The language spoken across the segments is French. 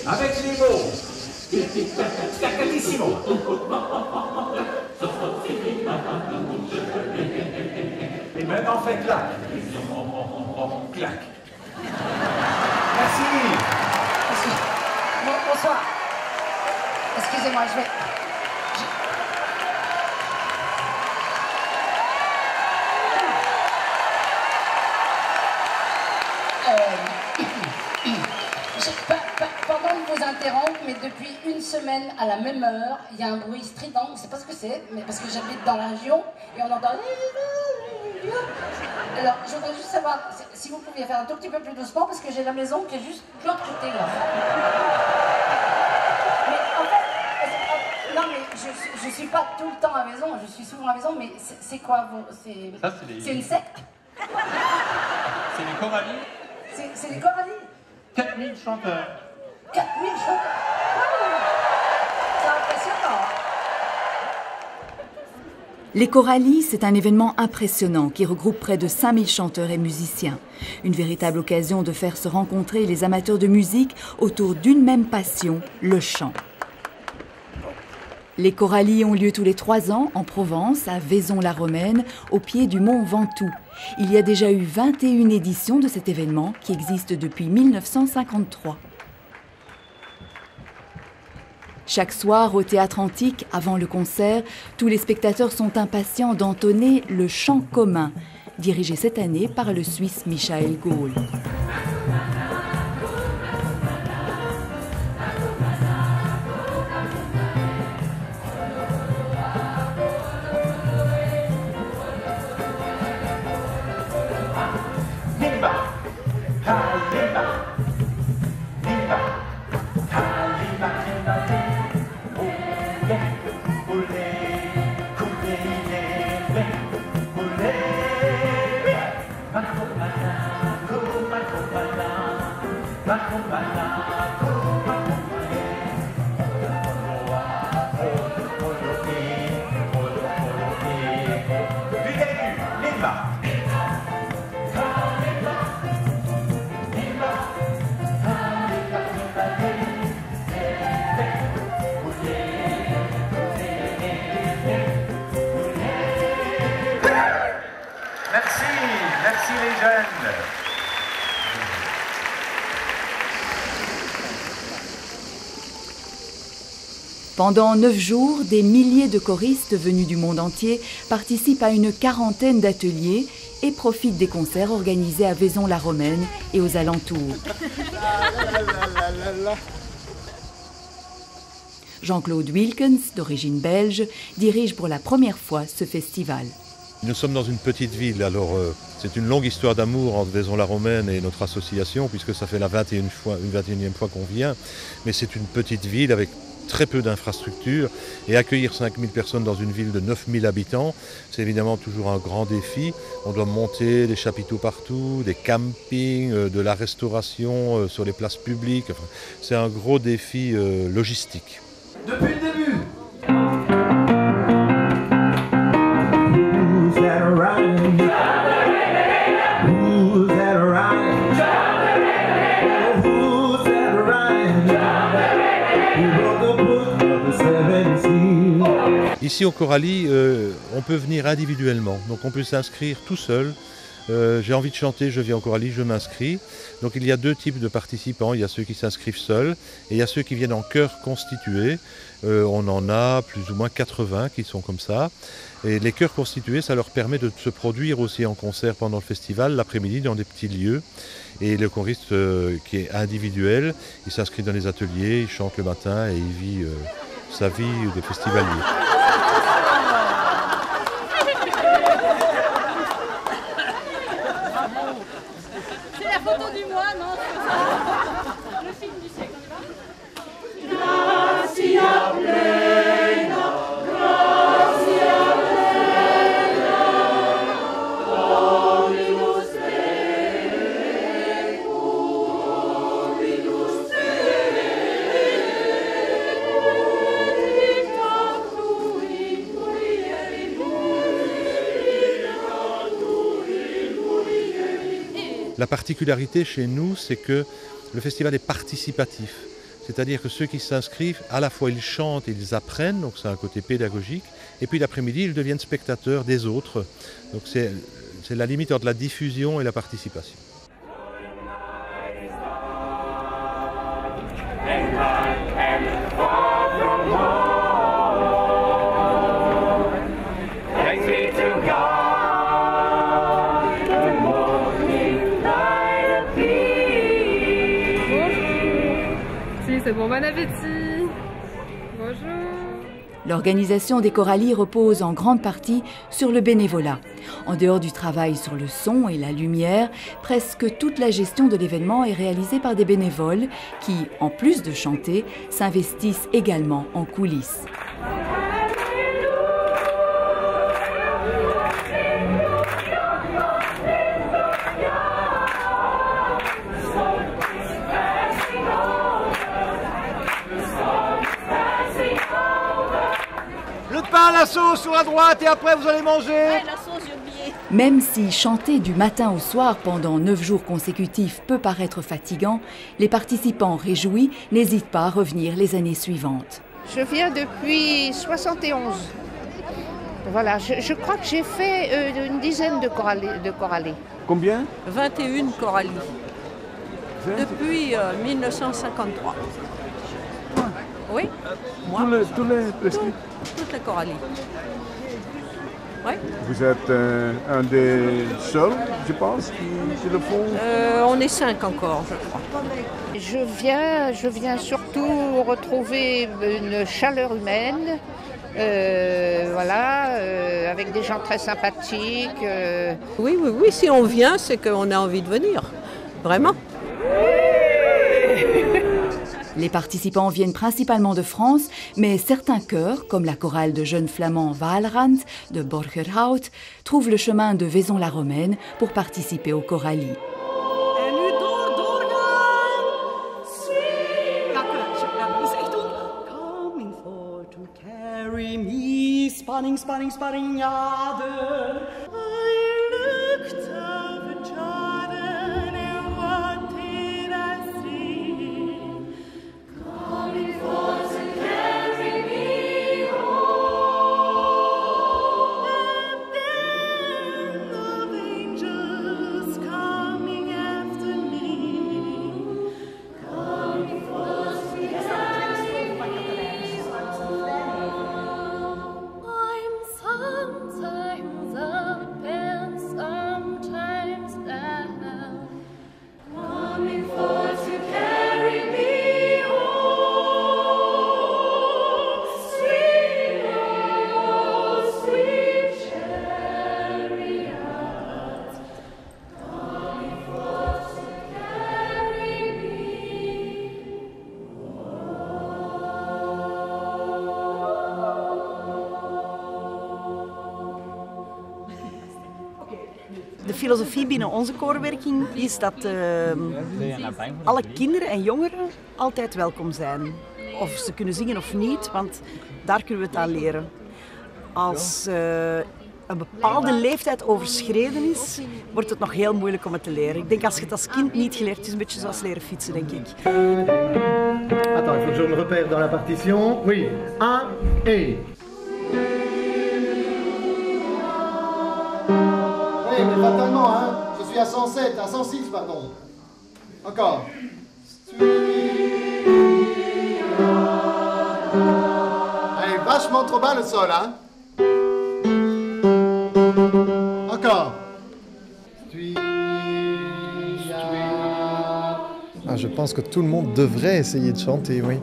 Avec les mots. Staccatissimo. Et maintenant, faites clac. Clac. Merci. Bonsoir. Excusez-moi, je vais... Pardon de vous interrompre, mais depuis une semaine à la même heure, il y a un bruit strident, je ne sais pas ce que c'est, mais parce que j'habite dans la région et on entend... Alors, je voudrais juste savoir si vous pouviez faire un tout petit peu plus doucement parce que j'ai la maison qui est juste de l'autre côté là. Mais en fait, non mais je suis pas tout le temps à la maison, je suis souvent à la maison, mais c'est quoi c'est une secte? C'est les Corallis. C'est les Corallis? 4000 chanteurs. 4000 chanteurs? C'est impressionnant. Les Corallis, c'est un événement impressionnant qui regroupe près de 5000 chanteurs et musiciens. Une véritable occasion de faire se rencontrer les amateurs de musique autour d'une même passion, le chant. Les Corallis ont lieu tous les 3 ans en Provence, à Vaison-la-Romaine, au pied du mont Ventoux. Il y a déjà eu 21 éditions de cet événement qui existe depuis 1953. Chaque soir, au Théâtre Antique, avant le concert, tous les spectateurs sont impatients d'entonner le chant commun, dirigé cette année par le Suisse Michael Gaulle. Merci les jeunes. Pendant 9 jours, des milliers de choristes venus du monde entier participent à une 40aine d'ateliers et profitent des concerts organisés à Vaison-la-Romaine et aux alentours. Jean-Claude Wilkens, d'origine belge, dirige pour la première fois ce festival. Nous sommes dans une petite ville, alors c'est une longue histoire d'amour entre Vaison-la-Romaine et notre association, puisque ça fait la 21e fois qu'on vient, mais c'est une petite ville avec très peu d'infrastructures, et accueillir 5000 personnes dans une ville de 9000 habitants, c'est évidemment toujours un grand défi. On doit monter des chapiteaux partout, des campings, de la restauration sur les places publiques, enfin, c'est un gros défi logistique. Depuis le début. Ici au Corallis, on peut venir individuellement, donc on peut s'inscrire tout seul. J'ai envie de chanter, je viens au Corallis, je m'inscris. Donc il y a 2 types de participants, il y a ceux qui s'inscrivent seuls et il y a ceux qui viennent en chœur constitué. On en a plus ou moins 80 qui sont comme ça. Et les chœurs constitués, ça leur permet de se produire aussi en concert pendant le festival, l'après-midi dans des petits lieux. Et le choriste qui est individuel, il s'inscrit dans les ateliers, il chante le matin et il vit sa vie de festivalier. C'est la photo du mois, non? Le film du siècle, on y va? Gracia plena, gracia plena, Dominus tecum, Dominus La particularité chez nous, c'est que le festival est participatif. C'est-à-dire que ceux qui s'inscrivent, à la fois ils chantent et ils apprennent, donc c'est un côté pédagogique, et puis l'après-midi, ils deviennent spectateurs des autres. Donc c'est la limite entre la diffusion et la participation. C'est bon, bon appétit. Bonjour. L'organisation des Corallies repose en grande partie sur le bénévolat. En dehors du travail sur le son et la lumière, presque toute la gestion de l'événement est réalisée par des bénévoles qui, en plus de chanter, s'investissent également en coulisses. La sauce sur la droite et après vous allez manger. Ouais, la sauce, j'ai oublié. Même si chanter du matin au soir pendant 9 jours consécutifs peut paraître fatigant, les participants réjouis n'hésitent pas à revenir les années suivantes. Je viens depuis 71. Voilà, je crois que j'ai fait une dizaine de chorallées. Combien? 21 chorallies. Depuis 1953. Oui, moi. Toutes les chorallies. Oui. Vous êtes un des seuls, je pense, qui le font? On est 5 encore, je crois. Je viens surtout retrouver une chaleur humaine, voilà, avec des gens très sympathiques. Oui, si on vient, c'est qu'on a envie de venir, vraiment. Les participants viennent principalement de France, mais certains chœurs, comme la chorale de jeunes flamands Waalrand de Borgerhout, trouvent le chemin de Vaison-la-Romaine pour participer aux Corallies. De filosofie binnen onze koorwerking is dat alle kinderen en jongeren altijd welkom zijn. Of ze kunnen zingen of niet, want daar kunnen we het aan leren. Als een bepaalde leeftijd overschreden is, wordt het nog heel moeilijk om het te leren. Ik denk als je het als kind niet geleerd, het is een beetje zoals leren fietsen, denk ik. Attends, il faut que je me repère dans la partition. Oui, 1 et... Oui, mais fatalement, hein. Je suis à 107, à 106, pardon. Encore. Allez, vachement trop bas le sol, hein. Encore. Ah, je pense que tout le monde devrait essayer de chanter, oui.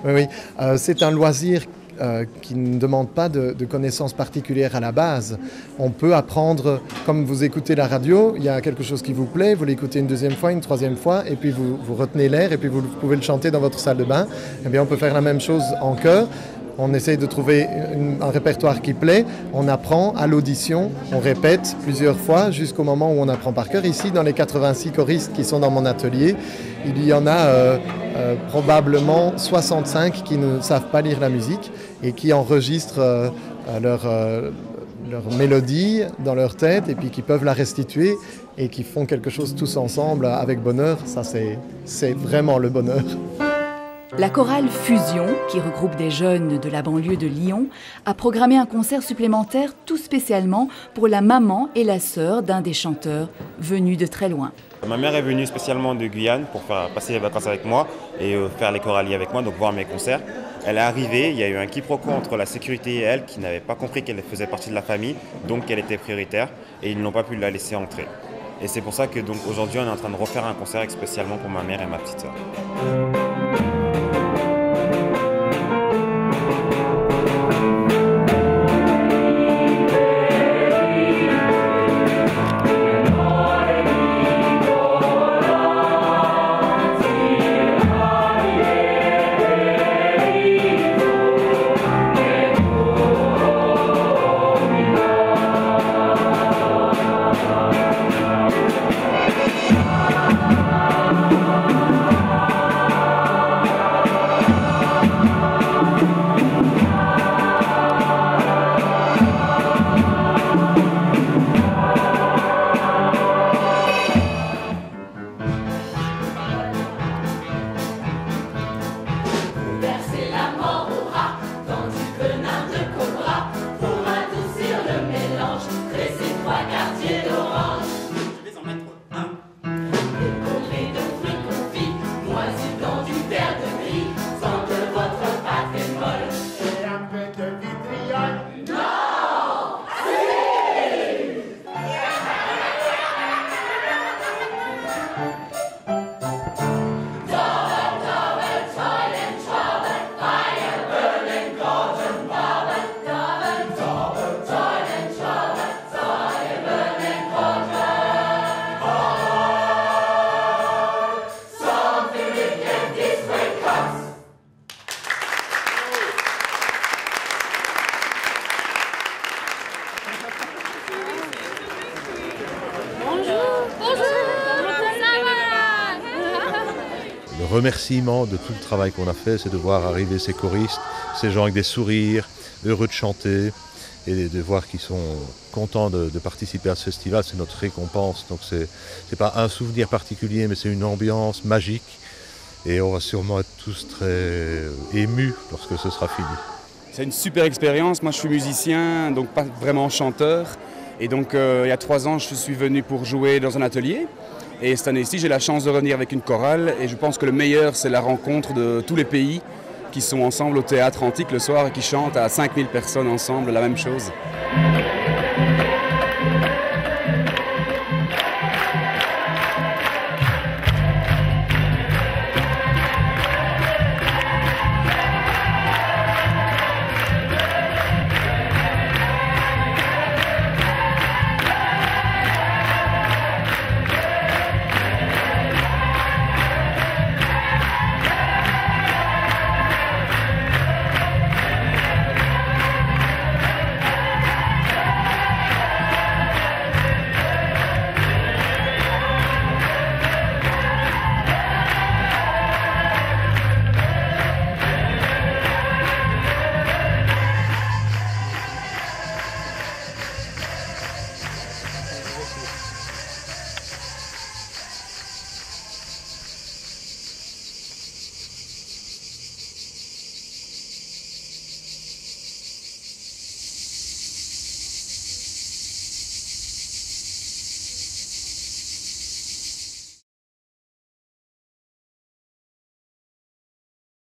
Oui. C'est un loisir qui ne demande pas de connaissances particulières à la base. On peut apprendre, comme vous écoutez la radio, il y a quelque chose qui vous plaît, vous l'écoutez une deuxième fois, une troisième fois, et puis vous retenez l'air, et puis vous pouvez le chanter dans votre salle de bain. Eh bien, on peut faire la même chose en chœur. On essaye de trouver un répertoire qui plaît, on apprend à l'audition, on répète plusieurs fois jusqu'au moment où on apprend par cœur. Ici, dans les 86 choristes qui sont dans mon atelier, il y en a probablement 65 qui ne savent pas lire la musique et qui enregistrent leur mélodie dans leur tête et puis qui peuvent la restituer et qui font quelque chose tous ensemble avec bonheur, ça c'est vraiment le bonheur. La chorale Fusion, qui regroupe des jeunes de la banlieue de Lyon, a programmé un concert supplémentaire tout spécialement pour la maman et la sœur d'un des chanteurs venus de très loin. Ma mère est venue spécialement de Guyane pour passer les vacances avec moi et faire les choraliers avec moi, donc voir mes concerts. Elle est arrivée, il y a eu un quiproquo entre la sécurité et elle qui n'avait pas compris qu'elle faisait partie de la famille, donc qu'elle était prioritaire et ils n'ont pas pu la laisser entrer. Et c'est pour ça que donc aujourd'hui on est en train de refaire un concert spécialement pour ma mère et ma petite sœur. Le remerciement de tout le travail qu'on a fait, c'est de voir arriver ces choristes, ces gens avec des sourires, heureux de chanter et de voir qu'ils sont contents de participer à ce festival, c'est notre récompense. Donc c'est pas un souvenir particulier, mais c'est une ambiance magique et on va sûrement être tous très émus lorsque ce sera fini. C'est une super expérience. Moi je suis musicien, donc pas vraiment chanteur. Et donc il y a 3 ans, je suis venu pour jouer dans un atelier. Et cette année-ci, j'ai la chance de revenir avec une chorale. Et je pense que le meilleur, c'est la rencontre de tous les pays qui sont ensemble au théâtre antique le soir et qui chantent à 5000 personnes ensemble la même chose.